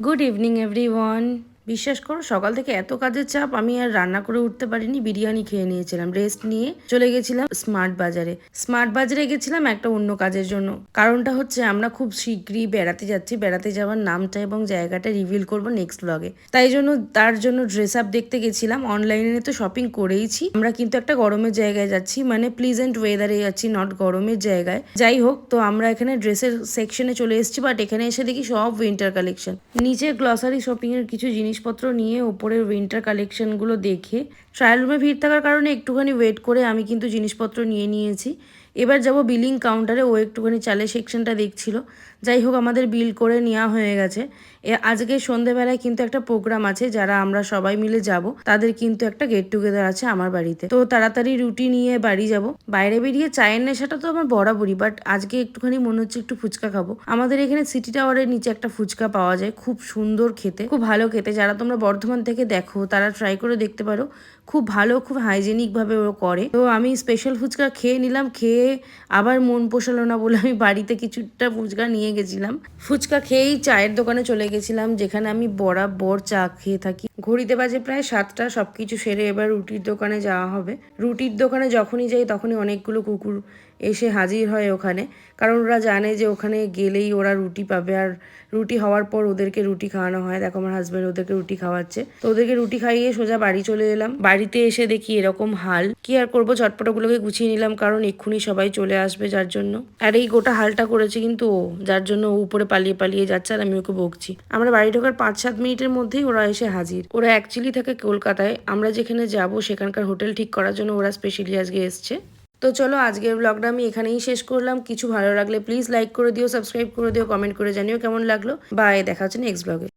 Good evening everyone. বিশ্বাস করো সকাল থেকে এত কাজের চাপ আমি আর রান্না করে উঠতে পারিনি। বিরিয়ানি খেয়ে নিয়েছিলাম, রেস্ট নিয়ে চলে গেছিলাম স্মার্ট বাজারে। স্মার্ট বাজারে গেছিলাম একটা অন্য কাজের জন্য। কারণটা হচ্ছে আমরা খুব শীঘ্রই বেড়াতে যাচ্ছি। বেড়াতে যাওয়ার নামটা এবং জায়গাটা রিভিল করব নেক্সট ব্লগে। তাই জন্য তার জন্য ড্রেস আপ দেখতে গেছিলাম। অনলাইনে তো শপিং করেইছি। আমরা কিন্তু একটা গরমের জায়গায় যাচ্ছি, মানে প্লিজেন্ট ওয়েদারে যাচ্ছি, নট গরমের জায়গায়। যাই হোক, তো আমরা এখানে ড্রেসের সেকশনে চলে এসেছি, বাট এখানে এসে দেখি সব উইন্টার কালেকশন। নিচে গ্লসারি শপিং এর কিছু জিনিসপত্র নিয়ে ওপরের উইন্টার কালেকশনগুলো দেখে ট্রায়াল রুমে ভিড় থাকার কারণে একটুখানি ওয়েট করে আমি কিন্তু জিনিসপত্র নিয়ে নিয়েছি। এবার যাব বিলিং কাউন্টারে। ও একটুখানি চালের সেকশনটা দেখছিল। যাই হোক, আমাদের বিল করে নেওয়া হয়ে গেছে। আজকে সন্ধেবেলায় কিন্তু একটা প্রোগ্রাম আছে, যারা আমরা সবাই মিলে যাব তাদের কিন্তু একটা গেট টুগেদার আছে আমার বাড়িতে। তো তাড়াতাড়ি রুটি নিয়ে বাড়ি যাব। বাইরে বেরিয়ে চায়ের নেশাটা তো আমার বরাবরই, বাট আজকে একটুখানি মনে হচ্ছে একটু ফুচকা খাবো। আমাদের এখানে সিটি টাওয়ারের নিচে একটা ফুচকা পাওয়া যায়, খুব সুন্দর খেতে, খুব ভালো খেতে। যারা তোমরা বর্ধমান থেকে দেখো তারা ট্রাই করে দেখতে পারো। খুব ভালো, খুব হাইজেনিক ভাবে ও করে। তো আমি স্পেশাল ফুচকা খেয়ে নিলাম। খেয়ে আবার মন পোষালো না বলে আমি বাড়িতে কিছুটা ফুচকা নিয়ে গেছিলাম। ফুচকা খেয়েই চায়ের দোকানে চলে গেছিলাম, যেখানে আমি বরাবর চা খেয়ে থাকি। ঘড়িতে বাজে প্রায় 7টা। সবকিছু সেরে এবার রুটির দোকানে যাওয়া হবে। রুটির দোকানে যখনই যাই তখনই অনেকগুলো কুকুর এসে হাজির হয় ওখানে, কারণ ওরা জানে যে ওখানে গেলেই ওরা রুটি পাবে। আর রুটি হওয়ার পর ওদেরকে রুটি খাওয়ানো হয়। দেখো আমার হাজব্যান্ড ওদেরকে রুটি খাওয়াচ্ছে। তো ওদেরকে রুটি খাইয়ে সোজা বাড়ি চলে এলাম। বাড়িতে এসে দেখি এরকম হাল। কি আর করবো, চটপটাগুলোকে গুছিয়ে নিলাম, কারণ এক্ষুনি সবাই চলে আসবে যার জন্য। আর এই গোটা হালটা করেছে কিন্তু ও, যার জন্য ও উপরে পালিয়ে পালিয়ে যাচ্ছে আর আমি ওকে বকছি। আমরা বাড়ি ঢোকার 5-7 মিনিটের মধ্যেই ওরা এসে হাজির। ওরা অ্যাকচুয়ালি থাকে কলকাতায়। আমরা যেখানে যাব সেখানকার হোটেল ঠিক করার জন্য ওরা স্পেশালি আজকে এসছে। তো চলো, আজকের ব্লগটা আমি এখানেই শেষ করলাম। কিছু ভালো লাগলে প্লিজ লাইক করে দিও, সাবস্ক্রাইব করে দিও, কমেন্ট করে জানিও কেমন লাগলো। বাই, দেখা হচ্ছে নেক্সট ব্লগে।